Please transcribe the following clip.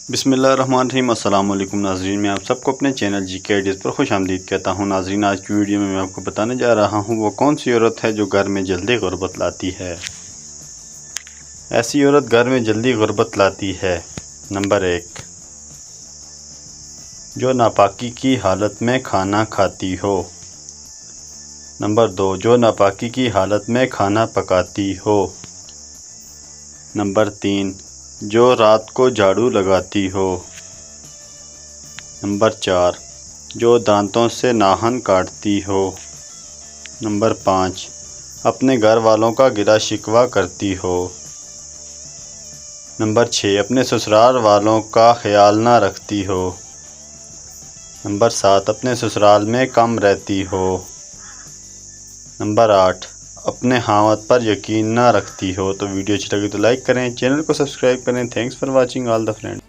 بسم اللہ الرحمن الرحیم۔ السلام علیکم ناظرین، میں آپ سب کو اپنے چینل جی کے آئیڈیاز پر خوش آمدید کہتا ہوں۔ ناظرین، آج کی ویڈیو میں آپ کو بتانے جا رہا ہوں وہ کون سی عورت ہے جو گھر میں جلدی غربت لاتی ہے۔ ایسی عورت گھر میں جلدی غربت لاتی ہے۔ نمبر 1، جو ناپاکی کی حالت میں کھانا کھاتی ہو۔ نمبر 2، جو ناپاکی کی حالت میں کھانا پکاتی ہو۔ نمبر 3، جو رات کو جھاڑو لگاتی ہو۔ نمبر 4، جو دانتوں سے ناخن کاٹتی ہو۔ نمبر 5، اپنے گھر والوں کا گلہ شکوہ کرتی ہو۔ نمبر 6، اپنے سسرال والوں کا خیال نہ رکھتی ہو۔ نمبر 7، اپنے سسرال میں کم رہتی ہو۔ نمبر 8، اپنے خاوند پر یقین نہ رکھتی ہو۔ تو ویڈیو اچھی لگی تو لائک کریں، چینل کو سبسکرائب کریں۔ Thanks for watching all the friend.